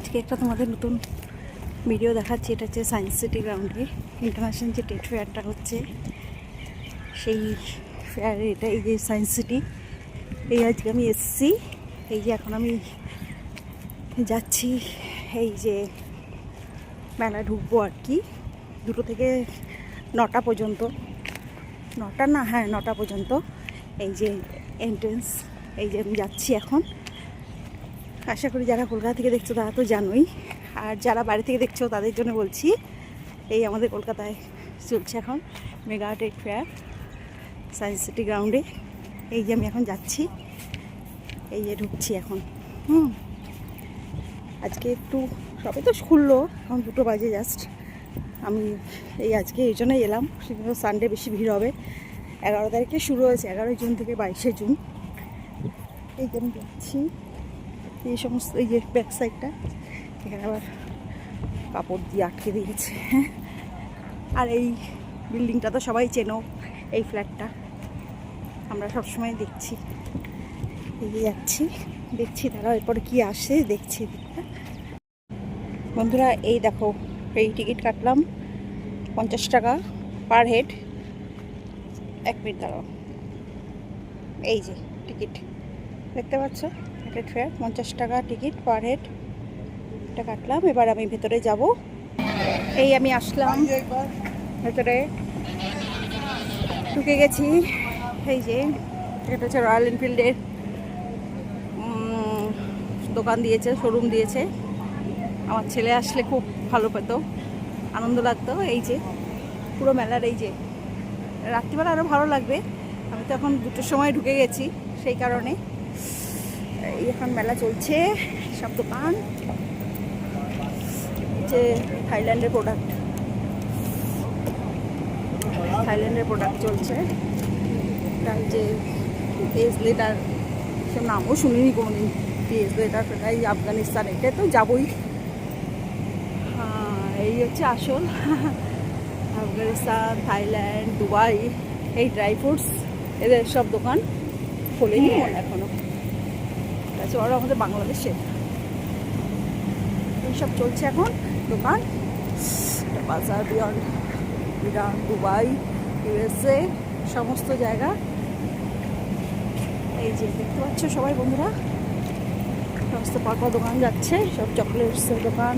আজকে একটা তোমাদের নতুন ভিডিও দেখাচ্ছি। এটা হচ্ছে সায়েন্স সিটি গ্রাউন্ডে ইন্টারন্যাশনাল যে ট্রেড ফেয়ারটা হচ্ছে, সেই ফেয়ারে এটা। এই যে সায়েন্স সিটি, এই আজকে আমি এসছি। এই যে এখন আমি যাচ্ছি, এই যে মেলা ঢুকবো আর কি, 2টো থেকে 9টা পর্যন্ত। 9টা না, হ্যাঁ 9টা পর্যন্ত। এই যে এন্ট্রেন্স, এই যে আমি যাচ্ছি এখন। আশা করি যারা কলকাতা থেকে দেখছো তারা তো জানোই, আর যারা বাইরে থেকে দেখছো তাদের জন্য বলছি, এই আমাদের কলকাতায় চলছে এখন mega trade fair science city গ্রাউন্ডে। এই যে আমি এখন যাচ্ছি, এই যে ঢুকছি এখন। আজকে একটু সবে তো খুললো, এখন 2টো বাজে জাস্ট। আমি এই আজকে এই জন্যই এলাম, সেখানে সানডে বেশি ভিড় হবে। 11 তারিখে শুরু হয়েছে, 11 জুন থেকে 22 জুন। এই যে আমি যাচ্ছি, এই সমস্ত এই যে ব্যাক সাইডটা, এখানে আবার কাপড় দিয়ে আটকে দিয়েছে। আর এই বিল্ডিংটা তো সবাই চেনো, এই ফ্ল্যাটটা আমরা সবসময় দেখছি। এই যে যাচ্ছি, দেখছি তারা এরপরে কি আসে দেখছি। বন্ধুরা এই দেখো, এই টিকিট কাটলাম 50 টাকা পার হেড। 1 মিনিট দাঁড়াও, এই যে টিকিট দেখতে পাচ্ছ, ট্রেড ফেয়ার 50 টাকা টিকিট পার হেড। এটা কাটলাম, এবার আমি ভেতরে যাব। এই আমি আসলাম ভেতরে, ঢুকে গেছি। এই যে এটা হচ্ছে রয়্যাল এনফিল্ডের দোকান দিয়েছে, শোরুম দিয়েছে। আমার ছেলে আসলে খুব ভালো পেত, আনন্দ লাগতো। এই যে পুরো মেলার, এই যে রাত্রিবেলা আরও ভালো লাগবে। আমি তো এখন 2টোর সময় ঢুকে গেছি, সেই কারণে। এই এখন মেলা চলছে, সব দোকান যে থাইল্যান্ডের প্রোডাক্ট চলছে। তার যে পেজ লেটার, সে নামও শুনিনি কোনোদিন। পেজ লেটার, এই আফগানিস্তান, এটা তো যাবই। হ্যাঁ, এই হচ্ছে আসল আফগানিস্তান, থাইল্যান্ড, দুবাই, এই ড্রাই ফ্রুটস, এদের সব দোকান খোলেনি এখনো। আচ্ছা, ওরা আমাদের বাংলাদেশে এইসব চলছে এখন দোকান। বাজার বিয়ন্ড, ইরান, দুবাই, USA, সমস্ত জায়গা। এই যে দেখতে পাচ্ছ সবাই বন্ধুরা, সমস্ত পাকা দোকান যাচ্ছে, সব চকলেটসের দোকান।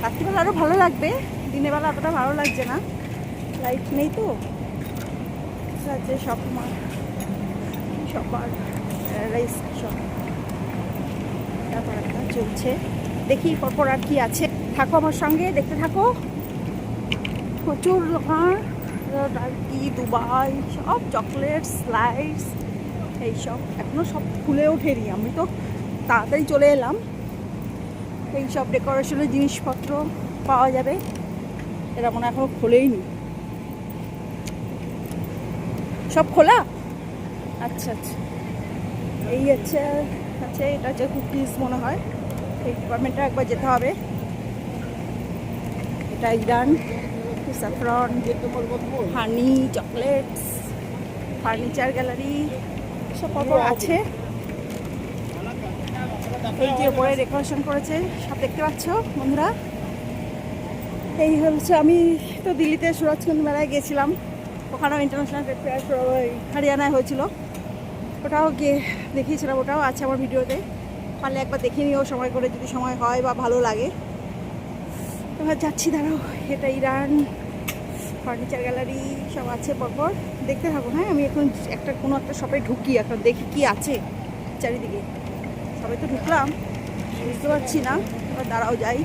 রাত্রিবেলা আরও ভালো লাগবে, দিনের বেলা অতটা ভালো লাগছে না, লাইট নেই তো। আছে সবার রাইস সব ব্যাপারটা চলছে। দেখি পরপর আর কি আছে, থাকো আমার সঙ্গে, দেখতে থাকো। প্রচুর দোকান, কি দুবাই, সব চকলেট, স্লাইডস, এইসব এখনও সব খুলে ওঠেনি। আমি তো তাড়াতাড়ি চলে এলাম। এই সব ডেকোরেশনের জিনিসপত্র পাওয়া যাবে, এরা মনে এখনও খোলেইনি। সব খোলা? আচ্ছা আচ্ছা। এই হচ্ছে এটা হচ্ছে কুকিজ মনে হয়, এই ডিপার্টমেন্টটা একবার যেতে হবে। এটা ইরান, স্যাফরন, হানি, চকলেটস, ফার্নিচার গ্যালারি, সব পরপর আছে। এই যে উপরে ডেকোরেশন করেছে সব দেখতে পাচ্ছ বন্ধুরা। এই হচ্ছে, আমি তো দিল্লিতে সুরজকুন্ড মেলায় গিয়েছিলাম, ওখানেও ইন্টারন্যাশনাল ট্রেড ফেয়ার হরিয়ানায় হয়েছিল, ওটাও গিয়ে দেখিয়েছিলাম। ওটাও আছে আমার ভিডিওতে, পারলে একবার দেখে নিও সময় করে, যদি সময় হয় বা ভালো লাগে। এবার যাচ্ছি, দাঁড়াও। এটা ইরান, ফার্নিচার গ্যালারি সব আছে পরপর, দেখতে থাকো। হ্যাঁ, আমি এখন কোনো একটা শপে ঢুকি, এখন দেখি কি আছে চারিদিকে। সবাই তো ঢুকলাম, বুঝতে পারছি না, এবার দাঁড়াও যাই,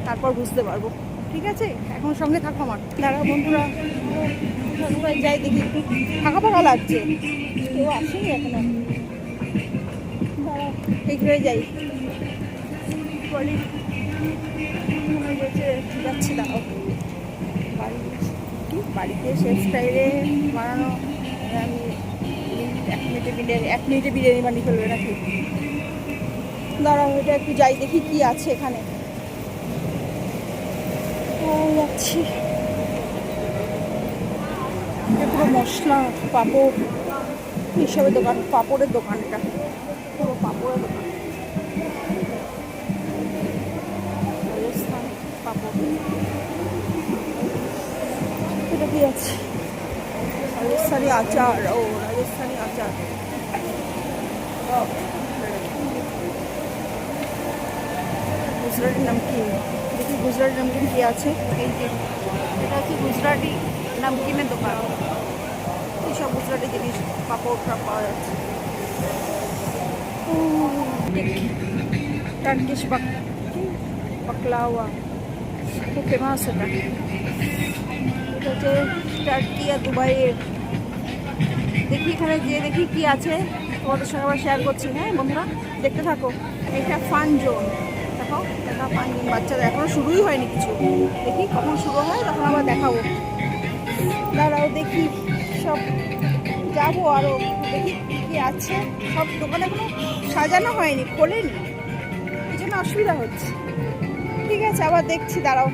তারপর বুঝতে পারবো। ঠিক আছে, এখন সঙ্গে থাকো আমার। দাঁড়াও বন্ধুরা, যাই দেখি, একটু ফাঁকা ফাঁকা লাগছে, কেউ আসেনি এখনো। দাঁড়াও, এইখানে যাই, যাচ্ছি। দাঁড়াও, বাড়িতে শেষ স্টাইলে বানানো। আমি 1 মিনিটে বিরিয়ানি বানিয়ে ফেলবে নাকি? দাঁড়াও, এটা একটু যাই দেখি কি আছে এখানে। যাচ্ছি, পুরো মশলা, পাঁপড়, এইসবের দোকান, পাঁপড়ের দোকান। এটা পুরো পাঁপড়ের দোকান। কি আছে? রাজস্থানী আচার, ও রাজস্থানী আচার। গুজরাটি নমকিন, দেখি গুজরাটি নমকিন কি আছে। এই যে এটা হচ্ছে গুজরাটি নমকিনের দোকান, এইসব গুজরাটি জিনিস পাপড় পাওয়া যাচ্ছে। টার্কিশ বাকলাওয়া খুব ফেমাস এটা। এটা হচ্ছে টার্কি আর দুবাইয়ের। দেখি এখানে গিয়ে দেখি কি আছে, তোমাদের সঙ্গে আবার শেয়ার করছি। হ্যাঁ বন্ধুরা, দেখতে থাকো। এটা ফান জোন, দেখো এটা ফান জোন। বাচ্চাদের এখনো শুরুই হয়নি কিছু, দেখি কখন শুরু হয় তখন আবার দেখাবো। দাঁড়াও দেখি, সব যাবো আরও, দেখি কী কী আছে। সব দোকানে এখনো সাজানো হয়নি, খোলেনি, এই জন্য অসুবিধা হচ্ছে। ঠিক আছে, আবার দেখছি, দাঁড়াও।